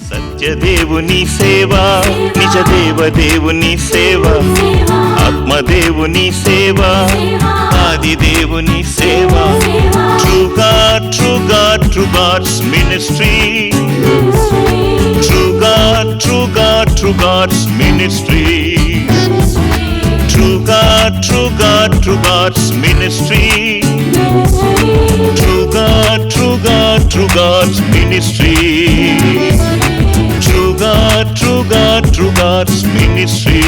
సత్యదేవుని సేవ, నిజ దేవదేవుని సేవ, ఆత్మదేవుని సేవ, ఆదిదేవుని సేవ. True God, true God, true God's ministry. True God, true God, true God's ministry. True God, true God, true God's ministry. True God, true God, true God's ministry. True God, true God, true God's ministry.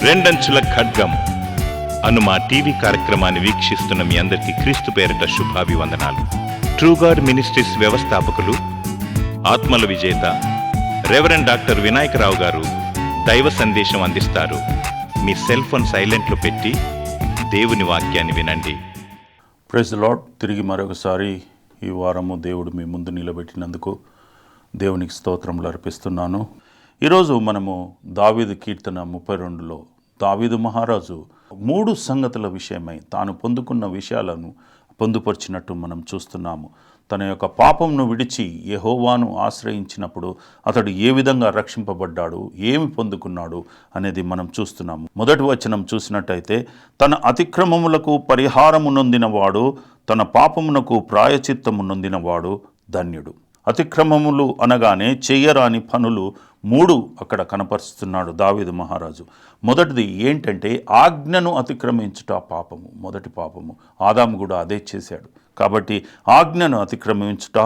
రెండంచుల ఖడ్గం అను మా TV కార్యక్రమాన్ని వీక్షిస్తున్న మీ అందరికీ క్రీస్తు పేరిట శుభాభివందనాలు. True God ministries వ్యవస్థాపకులు, ఆత్మల విజేత రెవరెండ్ డాక్టర్ వినాయకరావు గారు దైవ సందేశం అందిస్తారు. మీ సెల్ ఫోన్ సైలెంట్లో పెట్టి దేవుని వాక్యాన్ని వినండి. Praise the lord. తిరిగి మరొకసారి ఈ వారము దేవుడు మీ ముందు నిలబెట్టినందుకు దేవునికి స్తోత్రములు అర్పిస్తున్నాను. ఈరోజు మనము దావీదు కీర్తన 32లో దావీదు మహారాజు 3 సంగతుల విషయమై తాను పొందుకున్న విషయాలను పొందుపరిచినట్టు మనం చూస్తున్నాము. తన యొక్క పాపంను విడిచి యెహోవాను ఆశ్రయించినప్పుడు అతడు ఏ విధంగా రక్షింపబడ్డాడు, ఏమి పొందుకున్నాడు అనేది మనం చూస్తున్నాము. మొదటి వచనం చూసినట్టయితే, తన అతిక్రమములకు పరిహారము నొందినవాడు, తన పాపమునకు ప్రాయచిత్తము నొందినవాడు ధన్యుడు. అతిక్రమములు అనగానే చెయ్యరాని పనులు 3 అక్కడ కనపరుస్తున్నాడు దావీదు మహారాజు. మొదటిది ఏంటంటే ఆజ్ఞను అతిక్రమించుట పాపము, మొదటి పాపము. ఆదాము కూడా అదే చేశాడు. కాబట్టి ఆజ్ఞను అతిక్రమించుట,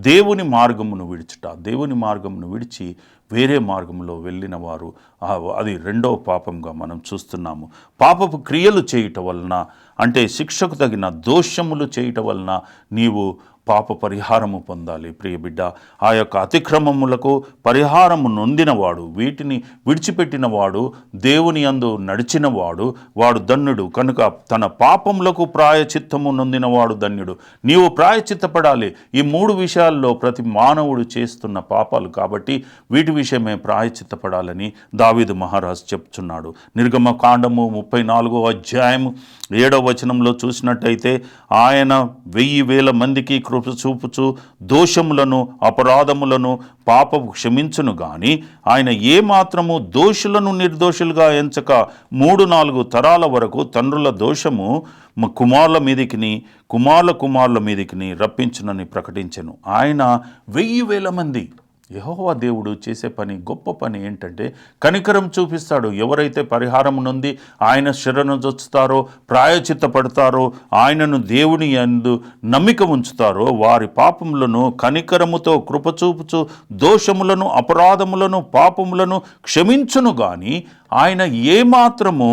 దేవుని మార్గమును విడిచుట, దేవుని మార్గమును విడిచి వేరే మార్గంలో వెళ్ళిన వారు అది రెండవ పాపంగా మనం చూస్తున్నాము. పాపపు క్రియలు చేయటం వలన, అంటే శిక్షకు తగిన దోషములు చేయటం వలన నీవు పాప పరిహారము పొందాలి. ప్రియ బిడ్డ, ఆ యొక్క అతిక్రమములకు పరిహారము నొందినవాడు, వీటిని విడిచిపెట్టినవాడు, దేవుని యందు నడిచినవాడు, వాడు ధన్యుడు. కనుక తన పాపములకు ప్రాయచిత్తము నొందినవాడు ధన్యుడు. నీవు ప్రాయచిత్తపడాలి. ఈ 3 విషయాల్లో ప్రతి మానవుడు చేస్తున్న పాపాలు కాబట్టి వీటి విషయమే ప్రాయచిత్తపడాలని దావీదు మహారాజు చెప్తున్నాడు. నిర్గమకాండము 34వ అధ్యాయము 7వ వచనంలో చూసినట్టయితే, ఆయన 1000 మందికి కృప చూపుచు దోషములను అపరాధములను పాపము క్షమించును గాని ఆయన ఏమాత్రము దోషులను నిర్దోషులుగా ఎంచక 3-4 తరాల వరకు తండ్రుల దోషము కుమారుల మీదికిని కుమారుల మీదికిని రప్పించునని ప్రకటించెను. ఆయన 1000 మంది. యెహోవా దేవుడు చేసే పని, గొప్ప పని ఏంటంటే కనికరం చూపిస్తాడు. ఎవరైతే పరిహారం నొంది ఆయన శరణు జొచ్చుతారో, ప్రాయచిత్తపడతారో, ఆయనను దేవుని యందు నమ్మిక ఉంచుతారో వారి పాపములను కనికరముతో కృపచూపుచు దోషములను అపరాధములను పాపములను క్షమించును గాని ఆయన ఏమాత్రము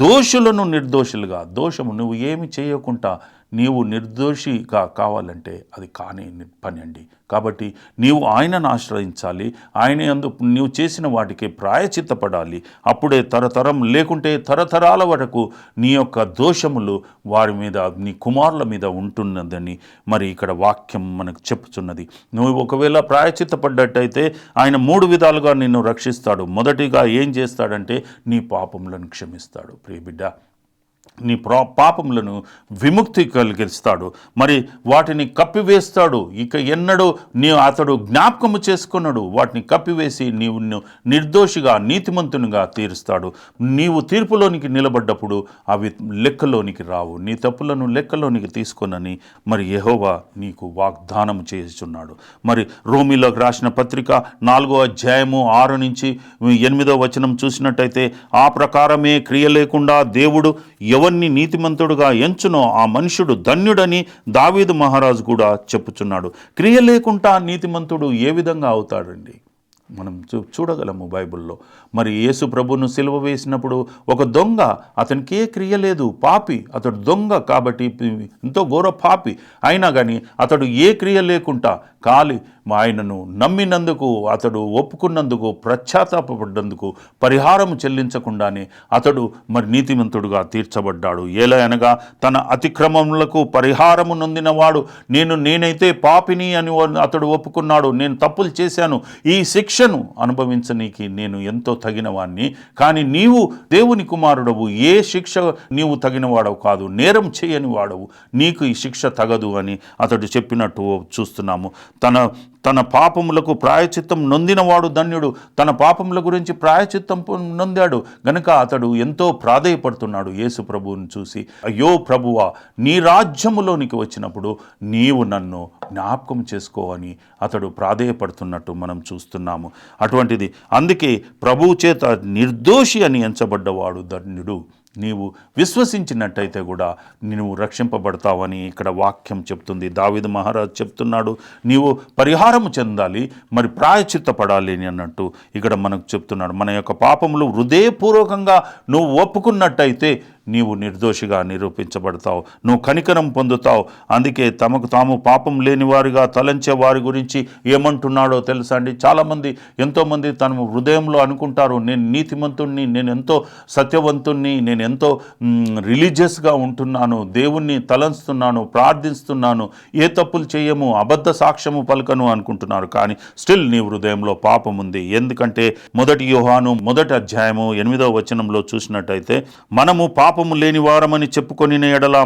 దోషులను నిర్దోషులుగా, దోషము నువ్వు ఏమి చేయకుండా నీవు నిర్దోషిగా కావాలంటే అది కాని పని అండి. కాబట్టి నీవు ఆయనను ఆశ్రయించాలి. ఆయన యందు నీవు చేసిన వాటికి ప్రాయచిత్తపడాలి. అప్పుడే తరతరం, లేకుంటే తరతరాల వరకు నీ యొక్క దోషములు వారి మీద, నీ కుమారుల మీద ఉంటున్నదని మరి ఇక్కడ వాక్యం మనకు చెప్పుచున్నది. నువ్వు ఒకవేళ ప్రాయచిత్తపడ్డట్టయితే ఆయన 3 విధాలుగా నిన్ను రక్షిస్తాడు. మొదటిగా ఏం చేస్తాడంటే నీ పాపములను క్షమిస్తాడు. ప్రియ బిడ్డ, నీ పాపములను విముక్తి కలిగిస్తాడు. మరి వాటిని కప్పివేస్తాడు. ఇక ఎన్నడూ అతడు జ్ఞాపకము చేసుకున్నాడు. వాటిని కప్పివేసి నీవు నిర్దోషిగా, నీతిమంతునిగా తీరుస్తాడు. నీవు తీర్పులోనికి నిలబడ్డప్పుడు అవి లెక్కలోనికి రావు. నీ తప్పులను లెక్కలోనికి తీసుకొనని మరి యెహోవా నీకు వాగ్దానం చేస్తున్నాడు. మరి రోమీలోకి రాసిన పత్రిక 4వ అధ్యాయము 6 నుంచి 8వ వచనం చూసినట్టయితే, ఆ ప్రకారమే క్రియ లేకుండా దేవుడు ఎవరిని నీతిమంతుడుగా ఎంచునో ఆ మనుషుడు ధన్యుడని దావీదు మహారాజు కూడా చెప్పుచున్నాడు. క్రియ లేకుండా నీతిమంతుడు ఏ విధంగా అవుతాడండి? మనం చూడగలము బైబిల్లో. మరి యేసు ప్రభును సిలువ వేసినప్పుడు ఒక దొంగ, అతనికి ఏ క్రియ లేదు, పాపి, అతడు దొంగ కాబట్టి ఎంతో ఘోర పాపి, అయినా కానీ అతడు ఏ క్రియ లేకుండా కాలి ఆయనను నమ్మినందుకు, అతడు ఒప్పుకున్నందుకు, పశ్చాత్తాపడ్డందుకు పరిహారం చెల్లించకుండానే అతడు మరి నీతిమంతుడుగా తీర్చబడ్డాడు. ఎలా అనగా తన అతిక్రమములకు పరిహారము నొందినవాడు నేనైతే పాపిని అని అతడు ఒప్పుకున్నాడు. నేను తప్పులు చేశాను, ఈ శిక్షను అనుభవించనీకి నేను ఎంతో తగినవాణ్ణి, కానీ నీవు దేవుని కుమారుడవు, ఏ శిక్ష నీవు తగినవాడవు కాదు, నేరం చేయని వాడవు, నీకు ఈ శిక్ష తగదు అని అతడు చెప్పినట్టు చూస్తున్నాము. తన పాపములకు ప్రాయచిత్తం నొందినవాడు ధన్యుడు. తన పాపముల గురించి ప్రాయచిత్తం నొందాడు గనుక అతడు ఎంతో ప్రాధేయపడుతున్నాడు యేసు ప్రభువుని చూసి. అయ్యో ప్రభువా, నీ రాజ్యములోనికి వచ్చినప్పుడు నీవు నన్ను జ్ఞాపకం చేసుకోవని అతడు ప్రాధేయపడుతున్నట్టు మనం చూస్తున్నాము. అటువంటిది అందుకే ప్రభువు చేత నిర్దోషి అని ఎంచబడ్డవాడు ధన్యుడు. నీవు విశ్వసించినట్టయితే కూడా నీవు రక్షింపబడతావని ఇక్కడ వాక్యం చెప్తుంది. దావీదు మహారాజు చెప్తున్నాడు, నీవు పరిహారము చెందాలి, మరి ప్రాయచిత్తపడాలి అని అన్నట్టు ఇక్కడ మనకు చెప్తున్నాడు. మన యొక్క పాపములు హృదయపూర్వకంగా నువ్వు ఒప్పుకున్నట్టయితే నీవు నిర్దోషిగా నిరూపించబడతావు, నువ్వు కనికరం పొందుతావు. అందుకే తమకు తాము పాపం లేని వారిగా తలంచే వారి గురించి ఏమంటున్నాడో తెలుసా అండి? చాలామంది, ఎంతోమంది తన హృదయంలో అనుకుంటారు, నేను నీతిమంతుణ్ణి, నేను ఎంతో సత్యవంతుణ్ణి, నేను ఎంతో రిలీజియస్గా ఉంటున్నాను, దేవుణ్ణి తలంస్తున్నాను, ప్రార్థిస్తున్నాను, ఏ తప్పులు చేయము, అబద్ధ సాక్ష్యము పలకను అనుకుంటున్నారు. కానీ స్టిల్ నీ హృదయంలో పాపం ఉంది. ఎందుకంటే 1 యోహాను 1వ అధ్యాయము 8వ వచనంలో చూసినట్టయితే, మనము పాపము లేని వారమని చెప్పుకొని ఎడల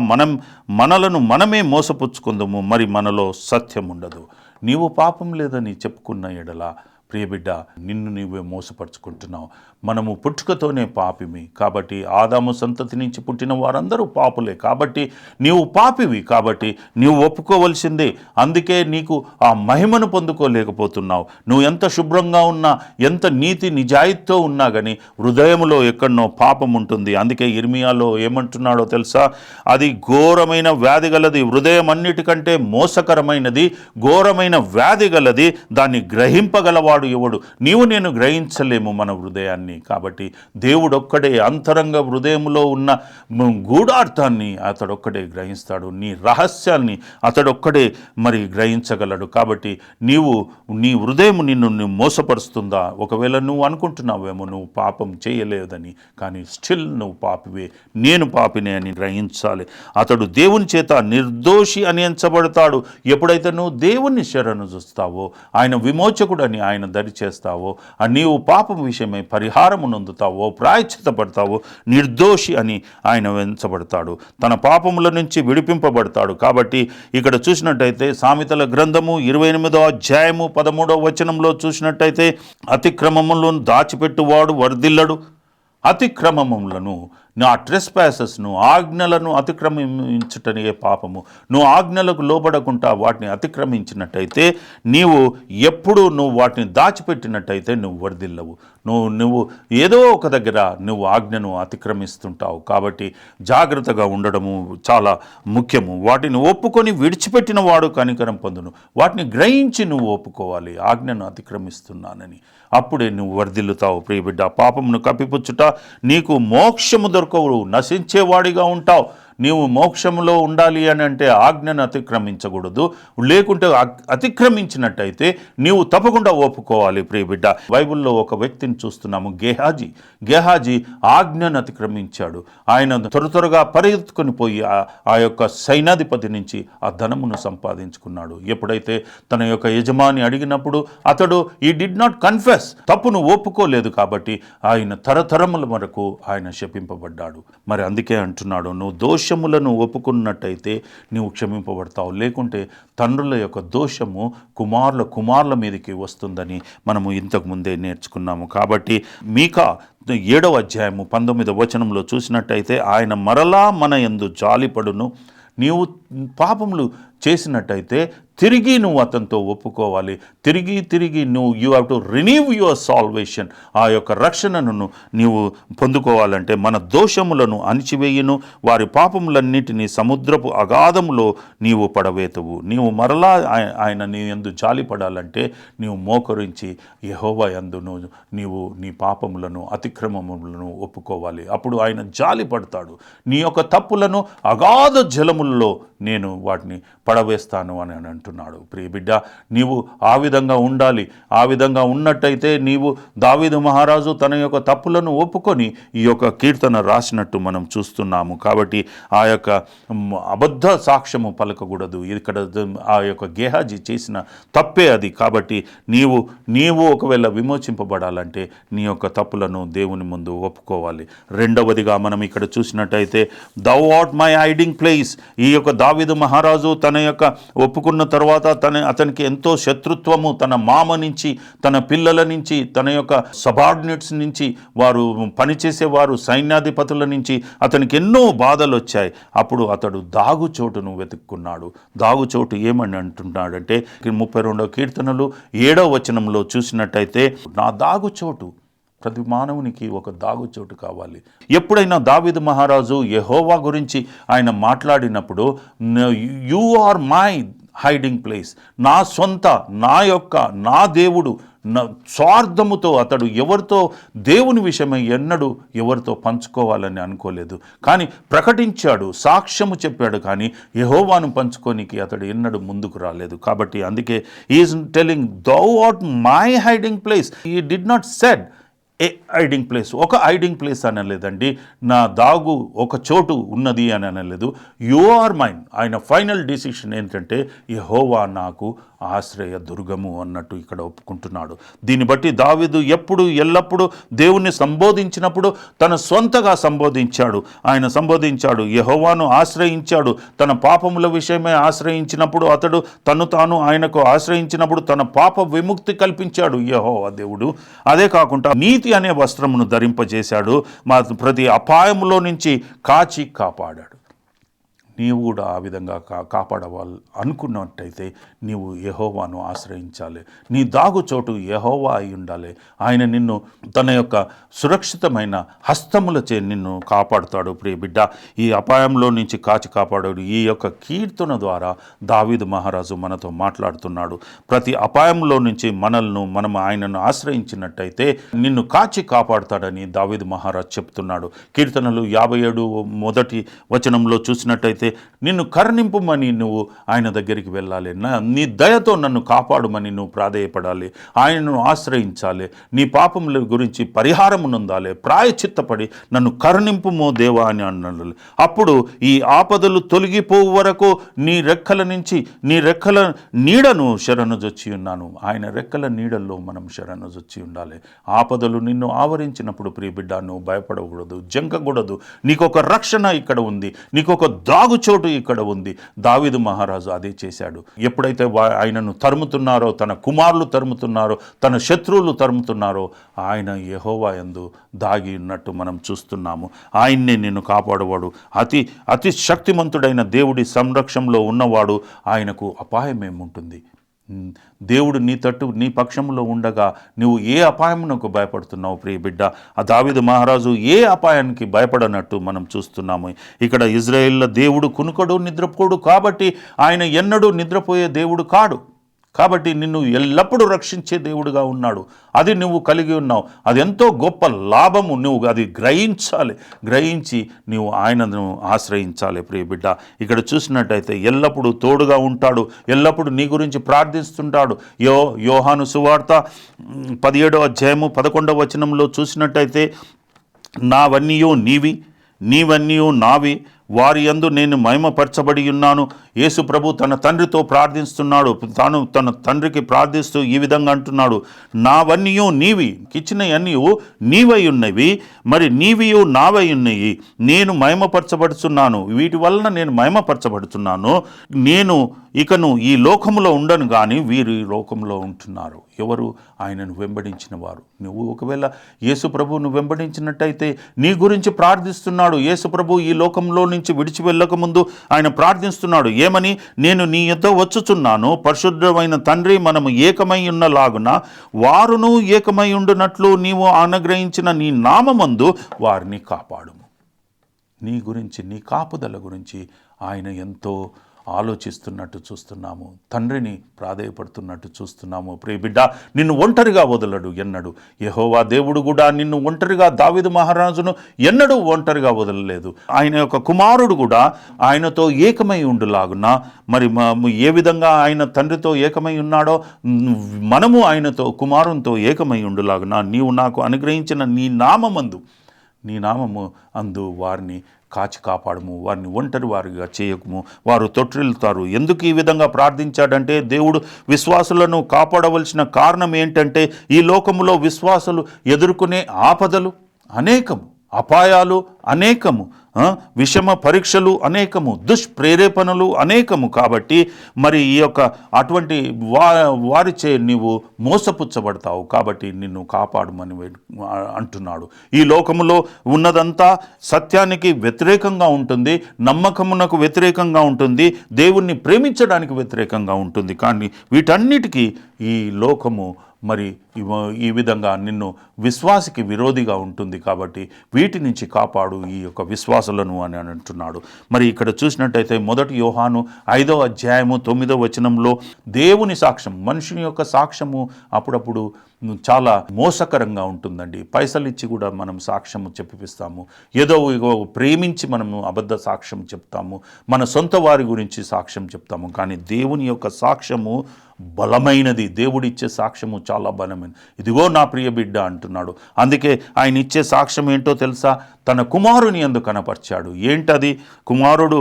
మనలను మనమే మోసపుచ్చుకుందాము, మరి మనలో సత్యం ఉండదు. నీవు పాపం లేదని చెప్పుకున్న ఎడల ప్రియబిడ్డ, నిన్ను నీవే మోసపరుచుకుంటున్నావు. మనము పుట్టుకతోనే పాపిమి కాబట్టి, ఆదాము సంతతి నుంచి పుట్టిన వారందరూ పాపులే కాబట్టి నీవు పాపివి, కాబట్టి నీవు ఒప్పుకోవలసిందే. అందుకే నీకు ఆ మహిమను పొందుకోలేకపోతున్నావు. నువ్వు ఎంత శుభ్రంగా ఉన్నా, ఎంత నీతి నిజాయితీతో ఉన్నా కానీ హృదయంలో ఎక్కడనో పాపం ఉంటుంది. అందుకే ఇర్మియాలో ఏమంటున్నాడో తెలుసా? అది ఘోరమైన వ్యాధి గలది, హృదయం అన్నిటికంటే మోసకరమైనది, ఘోరమైన వ్యాధి గలది, దాన్ని గ్రహింపగలవాడు ఎవడు? నీవు నేను గ్రహించలేము మన హృదయాన్ని. కాబట్టి దేవుడొక్కడే అంతరంగ హృదయంలో ఉన్న గూఢార్థాన్ని అతడొక్కడే గ్రహిస్తాడు. నీ రహస్యాన్ని అతడొక్కడే మరి గ్రహించగలడు. కాబట్టి నీ హృదయం నిన్ను మోసపరుస్తుందా? ఒకవేళ నువ్వు అనుకుంటున్నావేమో నువ్వు పాపం చేయలేదని, కానీ స్టిల్ నువ్వు పాపివే, నేను పాపినే అని గ్రహించాలి. అతడు దేవుని చేత నిర్దోషి అని ఎంచబడతాడు. ఎప్పుడైతే నువ్వు దేవుని శరణు చూస్తావో, ఆయన విమోచకుడు అని ఆయన దరి చేస్తావో, నీవు పాపం విషయమై పరిహారము నొందుతావో, ప్రాయశ్చిత్తపడతావో, నిర్దోషి అని ఆయన ఎంచబడతాడు, తన పాపముల నుంచి విడిపింపబడతాడు. కాబట్టి ఇక్కడ చూసినట్టయితే సామెతల గ్రంథము 28వ అధ్యాయము 13వ వచనంలో చూసినట్టయితే, అతిక్రమములను దాచిపెట్టువాడు వర్ధిల్లడు. అతిక్రమములను, నా ట్రెస్పాసెస్ను, ఆజ్ఞలను అతిక్రమించుటనే పాపము. నువ్వు ఆజ్ఞలకు లోబడకుండా వాటిని అతిక్రమించినట్టయితే, నువ్వు వాటిని దాచిపెట్టినట్టయితే నువ్వు వర్ధిల్లవు. నువ్వు ఏదో ఒక దగ్గర నువ్వు ఆజ్ఞను అతిక్రమిస్తుంటావు. కాబట్టి జాగ్రత్తగా ఉండడము చాలా ముఖ్యము. వాటిని ఒప్పుకొని విడిచిపెట్టిన వాడు కనికరం పొందును. వాటిని గ్రహించి నువ్వు ఒప్పుకోవాలి, ఆజ్ఞను అతిక్రమిస్తున్నానని. అప్పుడే నువ్వు వర్ధిల్లుతావు. ప్రియబిడ్డ, పాపమును కప్పిపుచ్చుట నీకు మోక్షము దొరకవు, నశించేవాడిగా ఉంటావు. నీవు మోక్షంలో ఉండాలి అని అంటే ఆజ్ఞను అతిక్రమించకూడదు. లేకుంటే అతిక్రమించినట్టయితే నీవు తప్పకుండా ఒప్పుకోవాలి. ప్రియబిడ్డ, బైబిల్లో ఒక వ్యక్తిని చూస్తున్నాము, గేహాజీ ఆజ్ఞను అతిక్రమించాడు. ఆయన త్వరగా పరిగెత్తుకొని పోయి ఆ యొక్క సైన్యాధిపతి నుంచి ఆ ధనమును సంపాదించుకున్నాడు. ఎప్పుడైతే తన యొక్క యజమాని అడిగినప్పుడు అతడు ఈ డిడ్ నాట్ కన్ఫెస్, తప్పును ఒప్పుకోలేదు. కాబట్టి ఆయన తరతరముల వరకు ఆయన శపింపబడ్డాడు. మరి అందుకే అంటున్నాడు, నువ్వు దోషములను ఒప్పుకున్నట్టయితే నీవు క్షమింపబడతావు. లేకుంటే తండ్రుల యొక్క దోషము కుమారుల మీదకి వస్తుందని మనము ఇంతకు ముందే నేర్చుకున్నాము. కాబట్టి మీకా 7వ అధ్యాయము 19వ వచనంలో చూసినట్టయితే, ఆయన మరలా మన యందు జాలిపడును. నీవు పాపములు చేసినట్టయితే తిరిగి నువ్వు అతనితో ఒప్పుకోవాలి. తిరిగి నువ్వు you have to renew your salvation. ఆ యొక్క రక్షణను నీవు పొందుకోవాలంటే మన దోషములను అణిచివేయును, వారి పాపములన్నిటినీ సముద్రపు అగాధములో నీవు పడవేతువు. నీవు మరలా ఆయన నీ యందు జాలి పడాలంటే నీవు మోకరించి యెహోవా యందును నీవు నీ పాపములను అతిక్రమములను ఒప్పుకోవాలి. అప్పుడు ఆయన జాలి పడతాడు. నీ యొక్క తప్పులను అగాధ జలములలో నేను వాటిని పడవేస్తాను అని అంటున్నాడు. ప్రియ బిడ్డ, నీవు ఆ విధంగా ఉండాలి. ఆ విధంగా ఉన్నట్టయితే నీవు దావీదు మహారాజు తన యొక్క తప్పులను ఒప్పుకొని ఈ యొక్క కీర్తన రాసినట్టు మనం చూస్తున్నాము. కాబట్టి ఆ యొక్క అబద్ధ సాక్ష్యము పలకకూడదు. ఇక్కడ ఆ యొక్క గేహాజీ చేసిన తప్పే అది. కాబట్టి నీవు ఒకవేళ విమోచింపబడాలంటే నీ యొక్క తప్పులను దేవుని ముందు ఒప్పుకోవాలి. రెండవదిగా మనం ఇక్కడ చూసినట్టయితే దౌ ఆర్ట్ మై హైడింగ్ ప్లేస్. ఈ యొక్క దావీదు మహారాజు తన యొక్క ఒప్పుకున్న తర్వాత అతనికి ఎంతో శత్రుత్వము తన మామ నుంచి, తన పిల్లల నుంచి, తన యొక్క సబార్డినేట్స్ నుంచి, వారు పనిచేసేవారు సైన్యాధిపతుల నుంచి అతనికి ఎన్నో బాధలు వచ్చాయి. అప్పుడు అతడు దాగుచోటును వెతుక్కున్నాడు. దాగుచోటు ఏమని అంటున్నాడంటే 32వ కీర్తనలు 7వ వచనంలో చూసినట్టయితే నా దాగుచోటు, ప్రతి మానవునికి ఒక దాగుచోటు కావాలి. ఎప్పుడైనా దావీదు మహారాజు యెహోవా గురించి ఆయన మాట్లాడినప్పుడు you are my hiding place, నా సొంత, నా దేవుడు, స్వార్థముతో అతడు ఎవరితో దేవుని విషయమై ఎన్నడూ ఎవరితో పంచుకోవాలని అనుకోలేదు. కానీ ప్రకటించాడు, సాక్ష్యము చెప్పాడు. కానీ యెహోవాను పంచుకోనికి అతడు ఎన్నడూ ముందుకు రాలేదు. కాబట్టి అందుకే is telling thou art my hiding place. He did not said a hiding place, ఒక హైడింగ్ ప్లేస్ అనలేదండి. నా దాగు ఒక చోటు ఉన్నది అని అనలేదు. You are mine. ఆయన ఫైనల్ డిసిషన్ ఏంటంటే యెహోవా నాకు ఆశ్రయ దుర్గము అన్నట్టు ఇక్కడ ఒప్పుకుంటున్నాడు. దీన్ని బట్టి దావీదు ఎల్లప్పుడూ దేవుణ్ణి సంబోధించినప్పుడు తన సొంతగా ఆయన సంబోధించాడు, యెహోవాను ఆశ్రయించాడు. తన పాపముల విషయమే ఆశ్రయించినప్పుడు అతడు తాను ఆయనకు ఆశ్రయించినప్పుడు తన పాప విముక్తి కల్పించాడు యెహోవా దేవుడు. అదే కాకుండా నీతి అనే వస్త్రమును ధరింపజేశాడు. ప్రతి అపాయములో నుంచి కాపాడాడు. నీవు కూడా ఆ విధంగా కాపాడవాలి అనుకున్నట్టయితే నీవు యెహోవాను ఆశ్రయించాలి. నీ దాగుచోటు యెహోవా అయి ఉండాలి. ఆయన నిన్ను తన యొక్క సురక్షితమైన హస్తములచే నిన్ను కాపాడుతాడు. ప్రియ బిడ్డ, ఈ అపాయంలో నుంచి కాపాడాడు. ఈ యొక్క కీర్తన ద్వారా దావీదు మహారాజు మనతో మాట్లాడుతున్నాడు. ప్రతి అపాయంలో నుంచి మనం ఆయనను ఆశ్రయించినట్టయితే నిన్ను కాపాడుతాడని దావీదు మహారాజు చెప్తున్నాడు. కీర్తనలు 57 మొదటి వచనంలో చూసినట్టయితే నిన్ను కరుణింపుమని నువ్వు ఆయన దగ్గరికి వెళ్ళాలి. నీ దయతో నన్ను కాపాడుమని నువ్వు ప్రాధేయపడాలి. ఆయనను ఆశ్రయించాలి. నీ పాపముల గురించి పరిహారము నొందాలి. ప్రాయచిత్తపడి నన్ను కరుణింపుమో దేవా అని అన్నాడు. అప్పుడు ఈ ఆపదలు తొలగిపోవు వరకు నీ రెక్కల నీడను శరణుజొచ్చి ఉన్నాను. ఆయన రెక్కల నీడల్లో మనం శరణుజొచ్చి ఉండాలి. ఆపదలు నిన్ను ఆవరించినప్పుడు ప్రియ బిడ్డ, నువ్వు భయపడకూడదు, జంకకూడదు. నీకొక రక్షణ ఇక్కడ ఉంది, నీకొక దాగుచోటు ఇక్కడ ఉంది. దావీదు మహారాజు అదే చేశాడు. ఎప్పుడైతే ఆయనను తరుముతున్నారో, తన కుమారులు తరుముతున్నారో, తన శత్రువులు తరుముతున్నారో, ఆయన యెహోవా యందు దాగి ఉన్నట్టు మనం చూస్తున్నాము. ఆయన్నే నిన్ను కాపాడువాడు. అతి శక్తిమంతుడైన దేవుడి సంరక్షణలో ఉన్నవాడు. ఆయనకు అపాయమేముంటుంది? దేవుడు నీ పక్షంలో ఉండగా నువ్వు ఏ అపాయమునకు భయపడుతున్నావు? ప్రియ బిడ్డ, ఆ దావీదు మహారాజు ఏ అపాయానికి భయపడనట్టు మనం చూస్తున్నాము. ఇక్కడ ఇజ్రాయేళ్ల దేవుడు కునుకడు, నిద్రపోడు. కాబట్టి ఆయన ఎన్నడూ నిద్రపోయే దేవుడు కాడు. కాబట్టి నిన్ను ఎల్లప్పుడూ రక్షించే దేవుడుగా ఉన్నాడు. అది నువ్వు కలిగి ఉన్నావు. అది ఎంతో గొప్ప లాభము. నువ్వు అది గ్రహించి నువ్వు ఆయనను ఆశ్రయించాలి. ప్రియ బిడ్డ, ఇక్కడ చూసినట్టయితే ఎల్లప్పుడూ తోడుగా ఉంటాడు. ఎల్లప్పుడూ నీ గురించి ప్రార్థిస్తుంటాడు. యోహాను సువార్త 17వ అధ్యాయము 11వ వచనంలో చూసినట్టయితే నావన్నీయు నీవన్నీయు నావి, వారి యందు నేను మహిమపరచబడి ఉన్నాను. యేసు ప్రభు తన తండ్రితో ప్రార్థిస్తున్నాడు. తాను తన తండ్రికి ప్రార్థిస్తూ ఈ విధంగా అంటున్నాడు, నావన్నీయు ఇచ్చినవన్నీ నీవై ఉన్నవి, మరి నీవియు నావై ఉన్నాయి. నేను మహిమపరచబడుతున్నాను. వీటి వలన నేను మహిమపరచబడుతున్నాను. నేను ఇకను ఈ లోకములో ఉండను కానీ వీరు ఈ లోకంలో ఉంటున్నారు. ఎవరు? ఆయనను వెంబడించిన వారు. నువ్వు ఒకవేళ యేసు ప్రభువును వెంబడించినట్టయితే నీ గురించి ప్రార్థిస్తున్నాడు. యేసు ప్రభు ఈ లోకంలో నుంచి నుంచి విడిచి వెళ్ళకముందు ఆయన ప్రార్థిస్తున్నాడు. ఏమని? నేను నీ యొద్ద వచ్చుచున్నాను, పరిశుద్ధమైన తండ్రి, మనము ఏకమై ఉన్నలాగున వారును ఏకమై ఉండునట్లు నీవు అనుగ్రహించిన నీ నామమందు వారిని కాపాడుము. నీ గురించి, నీ కాపుదల గురించి ఆయన ఎంతో ఆలోచిస్తున్నట్టు చూస్తున్నాము. తండ్రిని ప్రాధేయపడుతున్నట్టు చూస్తున్నాము. ప్రియ బిడ్డ, నిన్ను ఒంటరిగా వదలడు ఎన్నడు. యెహోవా దేవుడు కూడా నిన్ను ఒంటరిగా, దావీదు మహారాజును ఎన్నడూ ఒంటరిగా వదలలేదు. ఆయన యొక్క కుమారుడు కూడా ఆయనతో ఏకమై ఉండులాగున, మరి ఏ విధంగా ఆయన తండ్రితో ఏకమై ఉన్నాడో మనము ఆయనతో, కుమారునితో ఏకమై ఉండులాగున నీవు నాకు అనుగ్రహించిన నీ నామము అందు వారిని కాచి కాపాడము, వారిని ఒంటరి వారిగా చేయకము, వారు తొట్టిల్లుతారు. ఎందుకు ఈ విధంగా ప్రార్థించాడంటే, దేవుడు విశ్వాసులను కాపాడవలసిన కారణం ఏంటంటే, ఈ లోకములో విశ్వాసులు ఎదుర్కొనే ఆపదలు అనేకము, అపాయాలు అనేకము, విషమ పరీక్షలు అనేకము, దుష్ప్రేరేపణలు అనేకము. కాబట్టి మరి ఈ యొక్క అటువంటి వారిచే నీవు మోసపుచ్చబడతావు. కాబట్టి నిన్ను కాపాడమని అంటున్నాడు. ఈ లోకములో ఉన్నదంతా సత్యానికి వ్యతిరేకంగా ఉంటుంది, నమ్మకమునకు వ్యతిరేకంగా ఉంటుంది, దేవుణ్ణి ప్రేమించడానికి వ్యతిరేకంగా ఉంటుంది. కానీ వీటన్నిటికీ ఈ లోకము మరి ఈ విధంగా నిన్ను విశ్వాసికి విరోధిగా ఉంటుంది. కాబట్టి వీటి నుంచి కాపాడు ఈ యొక్క విశ్వాసులను అని అంటున్నాడు. మరి ఇక్కడ చూసినట్టయితే 1 యోహాను 5వ అధ్యాయము 9వ వచనంలో దేవుని సాక్ష్యం, మనుషుని యొక్క సాక్ష్యము అప్పుడప్పుడు చాలా మోసకరంగా ఉంటుందండి. పైసలు ఇచ్చి కూడా మనం సాక్ష్యము చెప్పిస్తాము, ఏదో ప్రేమించి మనము అబద్ధ సాక్ష్యం చెప్తాము, మన సొంత వారి గురించి సాక్ష్యం చెప్తాము. కానీ దేవుని యొక్క సాక్ష్యము బలమైనది. దేవుడిచ్చే సాక్ష్యము చాలా బలమైనది. ఇదిగో నా ప్రియ బిడ్డ అంటున్నాడు. అందుకే ఆయన ఇచ్చే సాక్ష్యం ఏంటో తెలుసా? తన కుమారుని యందు కనపరిచాడు. ఏంటది? కుమారుడు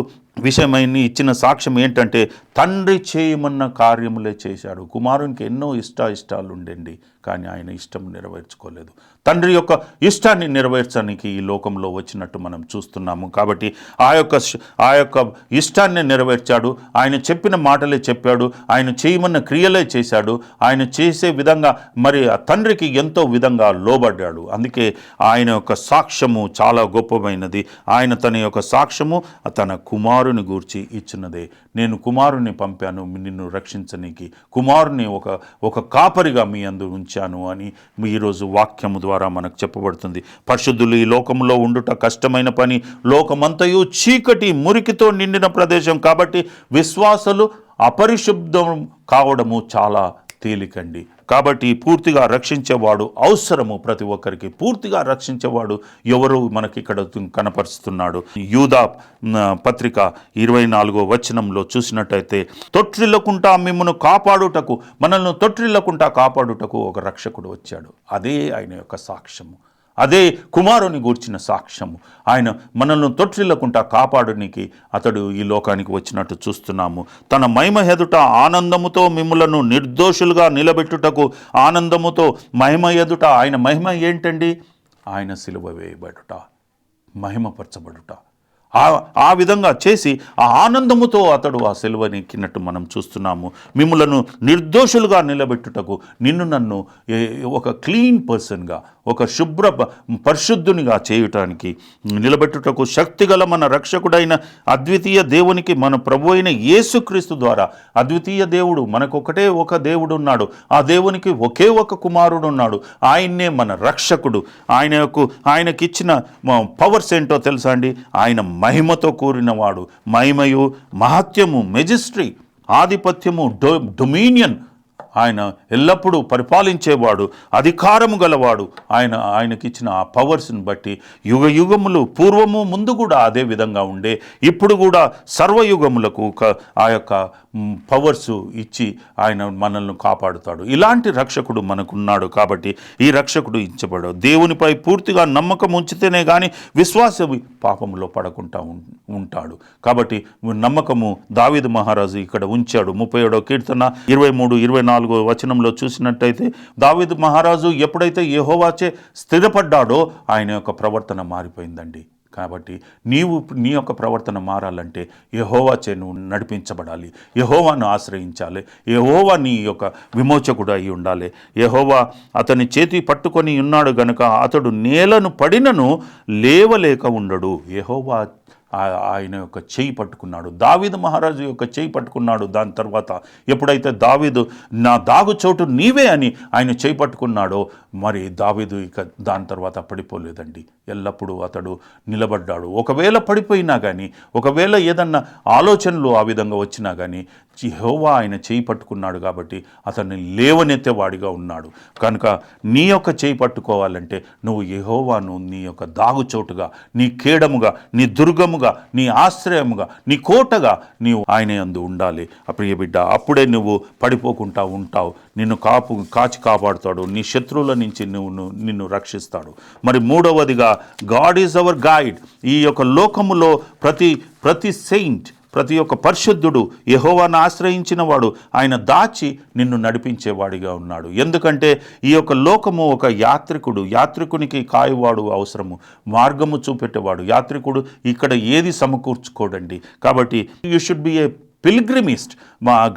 విషయమైన ఇచ్చిన సాక్ష్యం ఏంటంటే, తండ్రి చేయమన్న కార్యములే చేశాడు. కుమారునికి ఎన్నో ఇష్టాలు ఉండండి, కానీ ఆయన ఇష్టం నెరవేర్చుకోలేదు. తండ్రి యొక్క ఇష్టాన్ని నెరవేర్చడానికి ఈ లోకంలో వచ్చినట్టు మనం చూస్తున్నాము. కాబట్టి ఆ యొక్క ఇష్టాన్ని నెరవేర్చాడు. ఆయన చెప్పిన మాటలే చెప్పాడు, ఆయన చేయమన్న క్రియలే చేశాడు. ఆయన చేసే విధంగా మరి ఆ తండ్రికి ఎంతో విధంగా లోబడ్డాడు. అందుకే ఆయన యొక్క సాక్ష్యము చాలా గొప్పమైనది. ఆయన తన యొక్క సాక్ష్యము తన కుమారుని గూర్చి ఇచ్చినదే. నేను కుమారుని పంపాను నిన్ను రక్షించనీకి, కుమారుని ఒక కాపరిగా మీ అందు ఉంచాను అని ఈరోజు వాక్యము ద్వారా మనకు చెప్పబడుతుంది. పరిశుద్ధులు ఈ లోకంలో ఉండుట కష్టమైన పని, లోకమంతయు చీకటి మురికితో నిండిన ప్రదేశం. కాబట్టి విశ్వాసులు అపరిశుద్ధం కావడము చాలా తేలికండి. కాబట్టి పూర్తిగా రక్షించేవాడు అవసరము ప్రతి ఒక్కరికి. పూర్తిగా రక్షించేవాడు ఎవరు మనకి ఇక్కడ కనపరుస్తున్నాడు. యూదా పత్రిక 24వ వచనంలో చూసినట్టయితే, తొట్టిల్లకుండా మిమ్మల్ని కాపాడుటకు, మనల్ని తొట్టిల్లకుండా కాపాడుటకు ఒక రక్షకుడు వచ్చాడు. అదే ఆయన యొక్క సాక్ష్యము, అదే కుమారుని గూర్చిన సాక్ష్యము. ఆయన మనల్ని తొట్టిల్లకుండా కాపాడడానికి అతడు ఈ లోకానికి వచ్చినట్టు చూస్తున్నాము. తన మహిమ ఎదుట ఆనందముతో మిమ్ములను నిర్దోషులుగా నిలబెట్టుటకు, ఆనందముతో మహిమ ఎదుట, ఆయన మహిమ ఏంటండి? ఆయన సిలువ వేయబడుట, మహిమపరచబడుట. ఆ విధంగా చేసి ఆ ఆనందముతో అతడు ఆ సిలువని ఎక్కినట్టు మనం చూస్తున్నాము. మిమ్ములను నిర్దోషులుగా నిలబెట్టుటకు, నన్ను ఒక క్లీన్ పర్సన్గా, ఒక శుభ్ర పరిశుద్ధునిగా చేయటానికి నిలబెట్టుటకు శక్తిగల మన రక్షకుడైన అద్వితీయ దేవునికి, మన ప్రభు అయిన యేసుక్రీస్తు ద్వారా, అద్వితీయ దేవుడు, మనకొకటే ఒక దేవుడు ఉన్నాడు, ఆ దేవునికి ఒకే ఒక కుమారుడు ఉన్నాడు, ఆయన్నే మన రక్షకుడు. ఆయనకిచ్చిన పవర్స్ ఏంటో తెలుసా అండి? ఆయన మహిమతో కూడినవాడు, మహిమయు మహత్యము, మెజిస్ట్రీ, ఆధిపత్యము, డొమినియన్. ఆయన ఎల్లప్పుడూ పరిపాలించేవాడు, అధికారము గలవాడు. ఆయనకిచ్చిన ఆ పవర్స్ని బట్టి యుగములు పూర్వము ముందు కూడా అదే విధంగా ఉండే, ఇప్పుడు కూడా సర్వయుగములకు ఆ యొక్క పవర్స్ ఇచ్చి ఆయన మనల్ని కాపాడుతాడు. ఇలాంటి రక్షకుడు మనకున్నాడు. కాబట్టి ఈ రక్షకుడు ఇచ్చబడు. దేవునిపై పూర్తిగా నమ్మకం ఉంచితేనే కానీ విశ్వాస పాపంలో పడకుండా ఉంటాడు. కాబట్టి నమ్మకము దావీదు మహారాజు ఇక్కడ ఉంచాడు. 37వ కీర్తన 23-24 వచనంలో చూసినట్టయితే, దావీదు మహారాజు ఎప్పుడైతే యెహోవాచే స్థిరపడ్డాడో ఆయన యొక్క ప్రవర్తన మారిపోయిందండి. కాబట్టి నీ యొక్క ప్రవర్తన మారాలంటే యెహోవాచే నువ్వు నడిపించబడాలి, యెహోవాను ఆశ్రయించాలి, యెహోవా నీ యొక్క విమోచకుడు అయి ఉండాలి. యెహోవా అతని చేతి పట్టుకొని ఉన్నాడు గనుక అతడు నేలను పడినను లేవలేక ఉండడు. యెహోవా ఆయన యొక్క చేయి పట్టుకున్నాడు. దావీదు మహారాజు యొక్క చేయి పట్టుకున్నాడు. దాని తర్వాత ఎప్పుడైతే దావీదు నా దాగు చోటు నీవే అని ఆయన చేయి పట్టుకున్నాడో మరి దావీదు ఇక దాని తర్వాత పడిపోలేదండి. ఎల్లప్పుడూ అతడు నిలబడ్డాడు. ఒకవేళ పడిపోయినా కానీ, ఒకవేళ ఏదన్నా ఆలోచనలు ఆ విధంగా వచ్చినా కానీ యెహోవా ఆయన చేయి పట్టుకున్నాడు కాబట్టి అతన్ని లేవనెత్తేవాడిగా ఉన్నాడు. కనుక నీ యొక్క చేయి పట్టుకోవాలంటే నువ్వు యెహోవాను నీ యొక్క దాగుచోటుగా, నీ కేడముగా, నీ దుర్గముగా, నీ ఆశ్రయముగా, నీ కోటగా నీవు ఆయన యందు ఉండాలి ప్రియ బిడ్డ. అప్పుడే నువ్వు పడిపోకుండా ఉంటావు. నిన్ను కాచి కాపాడుతాడు. నీ శత్రువుల నుంచి నిన్ను రక్షిస్తాడు. మరి మూడవదిగా గాడ్ ఈజ్ అవర్ గైడ్. ఈ యొక్క లోకములో ప్రతి సెయింట్, ప్రతి ఒక్క పరిశుద్ధుడు యెహోవాను ఆశ్రయించిన వాడు ఆయన దాచి నిన్ను నడిపించేవాడిగా ఉన్నాడు. ఎందుకంటే ఈ యొక్క లోకము ఒక యాత్రికునికి కాయువాడు అవసరము, మార్గము చూపెట్టేవాడు. యాత్రికుడు ఇక్కడ ఏది సమకూర్చుకోడండి. కాబట్టి యూ షుడ్ బి ఏ పిల్గ్రిమిస్ట్.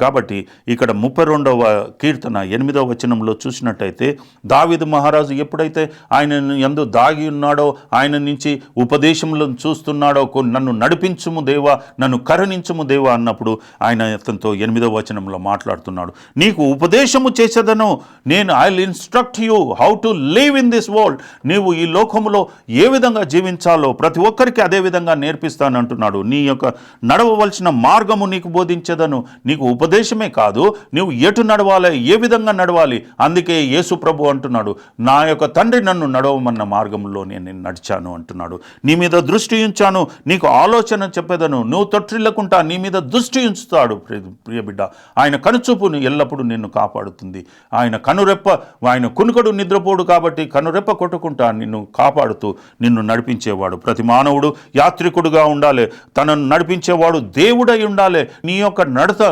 కాబట్టి ఇక్కడ 32వ కీర్తన 8వ వచనంలో చూసినట్టయితే దావీదు మహారాజు ఎప్పుడైతే ఆయన యందు దాగి ఉన్నాడో, ఆయన నుంచి ఉపదేశములను చూస్తున్నాడో, నన్ను నడిపించుము దేవా, నన్ను కరుణించుము దేవా అన్నప్పుడు ఆయన అతనితో 8వ వచనంలో మాట్లాడుతున్నాడు. నీకు ఉపదేశము చేసేదను నేను, I will instruct you how to live in this world. నీవు ఈ లోకములో ఏ విధంగా జీవించాలో ప్రతి ఒక్కరికి అదే విధంగా నేర్పిస్తానంటున్నాడు. నీ యొక్క నడవవలసిన మార్గము నీకు బోధించదను. నీకు ఉపదేశమే కాదు, నీవు ఎటు నడవాలి, ఏ విధంగా నడవాలి. అందుకే యేసు ప్రభు అంటున్నాడు, నా యొక్క తండ్రి నన్ను నడవమన్న మార్గంలో నేను నడిచాను అంటున్నాడు. నీ మీద దృష్టి ఉంచాను, నీకు ఆలోచన చెప్పేదను. నువ్వు తొట్టిల్లకుంటా నీ మీద దృష్టి ఉంచుతాడు ప్రియ బిడ్డ. ఆయన కనుచూపును ఎల్లప్పుడూ నిన్ను కాపాడుతుంది. ఆయన కనురెప్ప, ఆయన కునుకడు నిద్రపోడు కాబట్టి కనురెప్ప కొట్టుకుంటా నిన్ను కాపాడుతూ నిన్ను నడిపించేవాడు. ప్రతి మానవుడు యాత్రికుడుగా ఉండాలి. తనను నడిపించేవాడు దేవుడై ఉండాలి. నీ యొక్క నడత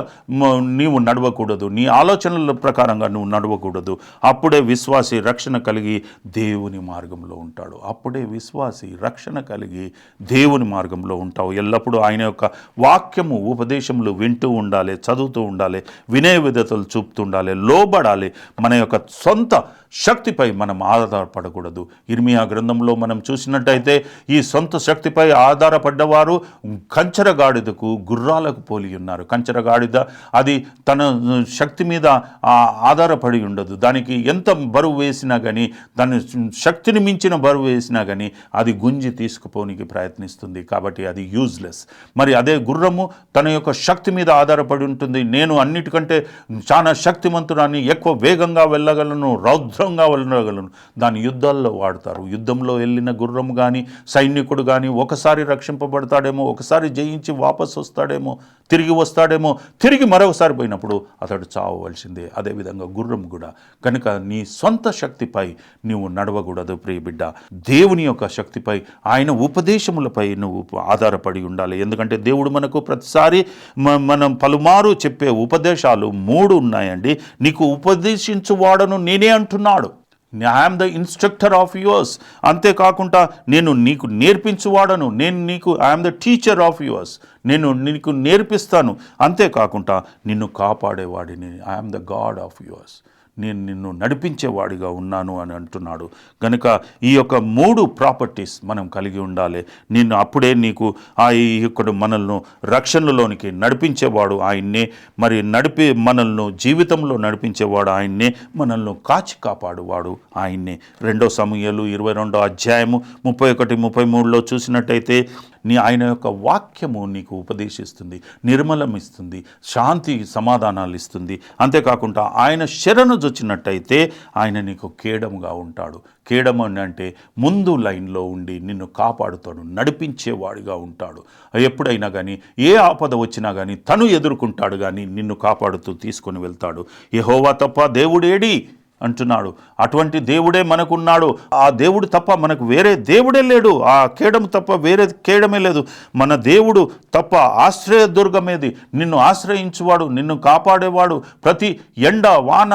నీవు నడవకూడదు, నీ ఆలోచనల ప్రకారంగా నువ్వు నడవకూడదు. అప్పుడే విశ్వాసి రక్షణ కలిగి దేవుని మార్గంలో ఉంటాడు. అప్పుడే విశ్వాసి రక్షణ కలిగి దేవుని మార్గంలో ఉంటావు. ఎల్లప్పుడూ ఆయన యొక్క వాక్యము, ఉపదేశములు వింటూ ఉండాలి, చదువుతూ ఉండాలి, వినయ విధతలు చూపుతూ ఉండాలి, లోబడాలి. మన యొక్క సొంత శక్తిపై మనం ఆధారపడకూడదు. ఇర్మియా గ్రంథంలో మనం చూసినట్టయితే ఈ సొంత శక్తిపై ఆధారపడ్డవారు కంచరగాడిదకు, గుర్రాలకు పోలి ఉన్నారు. కంచరగాడిద అది తన శక్తి మీద ఆధారపడి ఉండదు. దానికి ఎంత బరువు వేసినా కానీ, దాని శక్తిని మించిన బరువు వేసినా కానీ అది గుంజి తీసుకుపోనికి ప్రయత్నిస్తుంది. కాబట్టి అది యూజ్లెస్. మరి అదే గుర్రము తన యొక్క శక్తి మీద ఆధారపడి ఉంటుంది. నేను అన్నిటికంటే చాలా శక్తివంతురాన్ని, ఎక్కువ వేగంగా వెళ్ళగలను, రౌద్రంగా వెళ్ళగలను. దాని యుద్ధాల్లో వాడతారు. యుద్ధంలో వెళ్ళిన గుర్రము కానీ, సైనికుడు కానీ ఒకసారి రక్షింపబడతాడేమో, ఒకసారి జయించి వాపసు వస్తాడేమో, తిరిగి వస్తాడేమో, తిరిగి మరొకసారి పోయినప్పుడు అతడు చావవలసిందే. అదేవిధంగా గుర్రం కూడా. కనుక నీ సొంత శక్తిపై నువ్వు నడవకూడదు ప్రియ బిడ్డ. దేవుని యొక్క శక్తిపై, ఆయన ఉపదేశములపై నువ్వు ఆధారపడి ఉండాలి. ఎందుకంటే దేవుడు మనకు ప్రతిసారి మనం పలుమారు చెప్పే ఉపదేశాలు 3 ఉన్నాయండి. నీకు ఉపదేశించువాడను నేనే అంటున్నాడు. I'm the instructor of yours. అంతేకాకుండా నేను నీకు నేర్పించువాడను, I'm the teacher of yours. నేను నీకు నేర్పిస్తాను. అంతేకాకుండా నిన్ను కాపాడేవాడిని, I'm the God of yours. నేను నిన్ను నడిపించేవాడిగా ఉన్నాను అని అంటున్నాడు. కనుక ఈ యొక్క 3 ప్రాపర్టీస్ మనం కలిగి ఉండాలి. నిన్ను అప్పుడే నీకు ఇక్కడ మనల్ని రక్షణలోనికి నడిపించేవాడు ఆయన్నే. మరి మనల్ని జీవితంలో నడిపించేవాడు ఆయన్నే, మనల్ని కాచి కాపాడువాడు ఆయన్నే. 2 సమూయేలు 22వ అధ్యాయము 31-33లో చూసినట్టయితే ఆయన యొక్క వాక్యము నీకు ఉపదేశిస్తుంది, నిర్మలమిస్తుంది, శాంతి సమాధానాలు ఇస్తుంది. అంతేకాకుండా ఆయన శరణు వచ్చినట్టయితే ఆయన నీకు కేడముగా ఉంటాడు. కేడము అంటే ముందు లైన్లో ఉండి నిన్ను కాపాడుతాడు, నడిపించేవాడిగా ఉంటాడు. ఎప్పుడైనా కానీ ఏ ఆపద వచ్చినా కానీ తను ఎదుర్కొంటాడు, కానీ నిన్ను కాపాడుతూ తీసుకొని వెళ్తాడు. యెహోవా తప్ప దేవుడేడి అంటున్నాడు. అటువంటి దేవుడే మనకున్నాడు. ఆ దేవుడు తప్ప మనకు వేరే దేవుడే లేడు. ఆ కేడము తప్ప వేరే కేడమే లేదు. మన దేవుడు తప్ప ఆశ్రయ దుర్గమేది. నిన్ను ఆశ్రయించువాడు, నిన్ను కాపాడేవాడు, ప్రతి ఎండ వాన,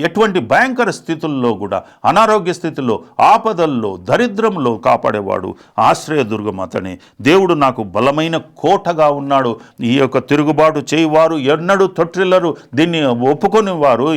ఎటువంటి భయంకర స్థితుల్లో కూడా, అనారోగ్య స్థితిలో, ఆపదల్లో, దరిద్రంలో కాపాడేవాడు ఆశ్రయ దుర్గం అతనే. దేవుడు నాకు బలమైన కోటగా ఉన్నాడు. ఈ యొక్క తిరుగుబాటు చేయువారు ఎన్నడూ తొట్టిల్లరు. దీన్ని ఒప్పుకొని వారు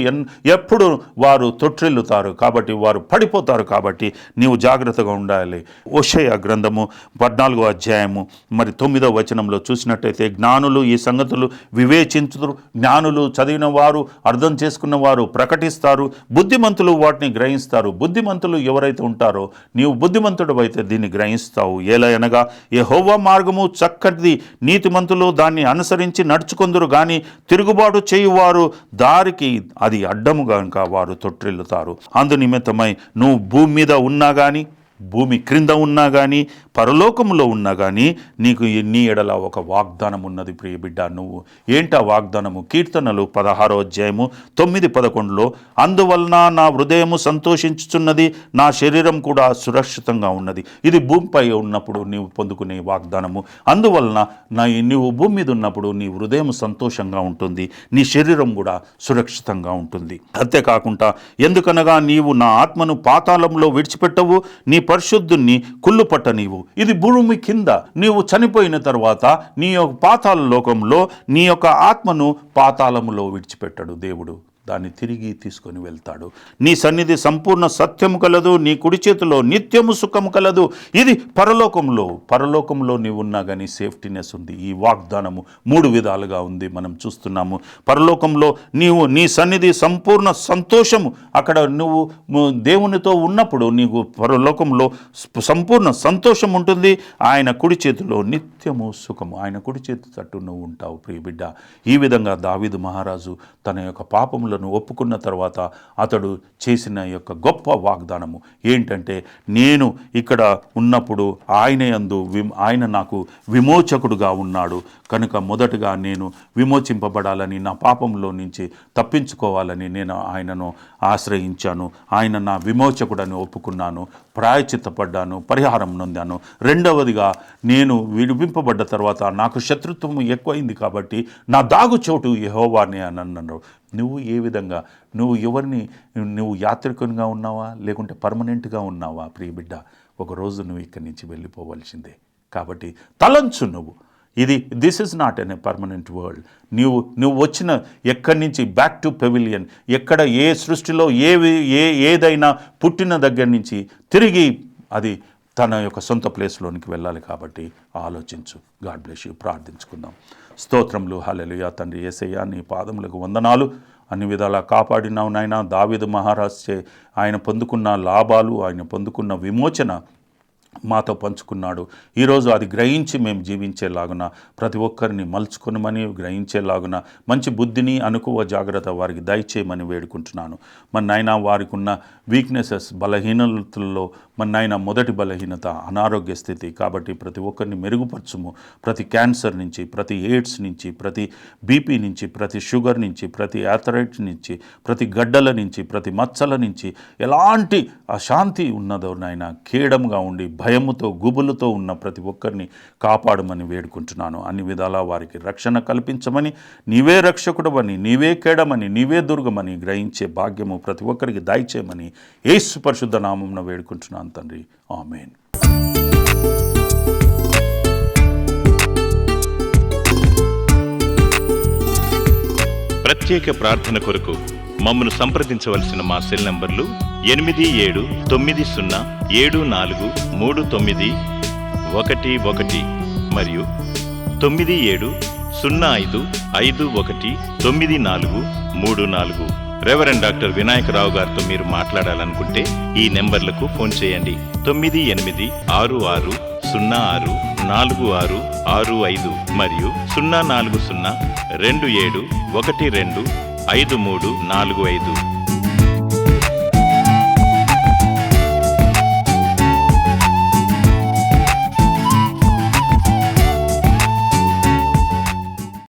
ఎప్పుడు వారు తొట్టిల్లుతారు, కాబట్టి వారు పడిపోతారు. కాబట్టి నీవు జాగ్రత్తగా ఉండాలి. హోషేయ గ్రంథము 14వ అధ్యాయము మరి 9వ వచనంలో చూసినట్టయితే, జ్ఞానులు ఈ సంగతులు వివేచించుదురు, జ్ఞానులు చదివిన వారు, అర్థం చేసుకున్న వారు ప్రకటిస్తారు, బుద్ధిమంతులు వాటిని గ్రహిస్తారు. బుద్ధిమంతులు ఎవరైతే ఉంటారో, నీవు బుద్ధిమంతుడు అయితే దీన్ని గ్రహిస్తావు. ఏలయనగా యెహోవా మార్గము చక్కటిది, నీతిమంతులు దాన్ని అనుసరించి నడుచుకొందురు, కానీ తిరుగుబాటు చేయువారు దారికి అది అడ్డము గనుక వారు తొట్టిల్లుతారు. అందు నిమిత్తమై నువ్వు భూమి మీద ఉన్నా కానీ, భూమి క్రింద ఉన్నా కానీ, పరలోకంలో ఉన్నా కానీ నీకు నీ ఎడల ఒక వాగ్దానం ఉన్నది ప్రియ బిడ్డ. నువ్వు ఏంటా వాగ్దానము? కీర్తనలు 16వ అధ్యాయము 9-11లో, అందువలన నా హృదయము సంతోషించుచున్నది, నా శరీరం కూడా సురక్షితంగా ఉన్నది. ఇది భూమిపై ఉన్నప్పుడు నీవు పొందుకునే వాగ్దానము. అందువలన నీవు భూమి మీద ఉన్నప్పుడు నీ హృదయం సంతోషంగా ఉంటుంది, నీ శరీరం కూడా సురక్షితంగా ఉంటుంది. అంతేకాకుండా, ఎందుకనగా నీవు నా ఆత్మను పాతాళంలో విడిచిపెట్టవు, నీ పరిశుద్ధుణ్ణి కుళ్ళుపట్ట నీవు. ఇది భూమి కింద నీవు చనిపోయిన తర్వాత నీ యొక్క పాతాళ లోకంలో నీ యొక్క ఆత్మను పాతాళములో విడిచిపెట్టడు దేవుడు, దాన్ని తిరిగి తీసుకొని వెళ్తాడు. నీ సన్నిధి సంపూర్ణ సత్యము కలదు, నీ కుడి చేతిలో నిత్యము సుఖము కలదు. ఇది పరలోకంలో నీవు ఉన్నా కానీ సేఫ్టీనెస్ ఉంది. ఈ వాగ్దానము 3 విధాలుగా ఉంది, మనం చూస్తున్నాము. పరలోకంలో నీ సన్నిధి సంపూర్ణ సంతోషము, అక్కడ నువ్వు దేవునితో ఉన్నప్పుడు నీకు పరలోకంలో సంపూర్ణ సంతోషం ఉంటుంది. ఆయన కుడి చేతిలో నిత్యము సుఖము, ఆయన కుడి చేతి తట్టు నువ్వు ఉంటావు ప్రియ బిడ్డ. ఈ విధంగా దావీదు మహారాజు తన యొక్క పాపములను ఒప్పుకున్న తర్వాత అతడు చేసిన యొక్క గొప్ప వాగ్దానము ఏంటంటే, నేను ఇక్కడ ఉన్నప్పుడు ఆయన నాకు విమోచకుడుగా ఉన్నాడు కనుక మొదటగా నేను విమోచింపబడాలని, నా పాపంలో నుంచి తప్పించుకోవాలని నేను ఆయనను ఆశ్రయించాను. ఆయన నా విమోచకుడని ఒప్పుకున్నాను, ప్రాయచిత్తపడ్డాను, పరిహారం నొందాను. రెండవదిగా, నేను విడిపింపబడ్డ తర్వాత నాకు శత్రుత్వం ఎక్కువైంది కాబట్టి నా దాగుచోటు యెహోవానే అని అన్నాడు. నువ్వు ఏ విధంగా, నువ్వు యాత్రికునిగా ఉన్నావా లేకుంటే పర్మనెంట్గా ఉన్నావా ప్రియ బిడ్డ? ఒకరోజు నువ్వు ఇక్కడి నుంచి వెళ్ళిపోవలసిందే. కాబట్టి తలంచు నువ్వు. This is not an permanent world. నువ్వు వచ్చిన ఎక్కడి నుంచి బ్యాక్ టు పెవిలియన్, ఎక్కడ ఏ సృష్టిలో ఏదైనా పుట్టిన దగ్గర నుంచి తిరిగి అది తన యొక్క సొంత ప్లేస్లోనికి వెళ్ళాలి. కాబట్టి ఆలోచించు. God bless you. ప్రార్థించుకుందాం. స్తోత్రములు, హల్లెలూయా. తండ్రి యేసయ్యా, నీ పాదములకు వందనాలు. అన్ని విధాలా కాపాడినావు నాయన. దావీదు మహారాజు ఆయన పొందుకున్న లాభాలు, ఆయన పొందుకున్న విమోచన మాతో పంచుకున్నాడు. ఈరోజు అది గ్రహించి మేము జీవించేలాగున, ప్రతి ఒక్కరిని మలుచుకొనమని గ్రహించేలాగున మంచి బుద్ధిని, అనుకువ జాగ్రత్త వారికి దయచేయమని వేడుకుంటున్నాను. మన నాయన వారికి ఉన్న వీక్నెసెస్, బలహీనతల్లో మన నాయన మొదటి బలహీనత అనారోగ్య స్థితి. కాబట్టి ప్రతి ఒక్కరిని మెరుగుపరచుము. ప్రతి క్యాన్సర్ నుంచి, ప్రతి ఎయిడ్స్ నుంచి, ప్రతి బీపీ నుంచి, ప్రతి షుగర్ నుంచి, ప్రతి యాథరైట్ నుంచి, ప్రతి గడ్డల నుంచి, ప్రతి మచ్చల నుంచి ఎలాంటి అశాంతి ఉన్నదో నాయన, కేడముగా ఉండి భయముతో గుబులతో ఉన్న ప్రతి ఒక్కరిని కాపాడమని వేడుకుంటున్నాను. అన్ని విధాలా వారికి రక్షణ కల్పించమని, నీవే రక్షకుడమని, నీవే కేడమని, నీవే దుర్గమని గ్రహించే భాగ్యము ప్రతి ఒక్కరికి దయచేయమని యేసు పరిశుద్ధ నామమున వేడుకుంటున్నాను తండ్రి. ఆమేన్. ప్రత్యేక ప్రార్థన కొరకు మమ్మను సంప్రదించవలసిన మా సెల్ నంబర్లు 8790743911 మరియు 9705519434. రెవరెండ్ డాక్టర్ వినాయకరావు గారితో మీరు మాట్లాడాలనుకుంటే ఈ నెంబర్లకు ఫోన్ చేయండి. 9860064665 మరియు 04027125345.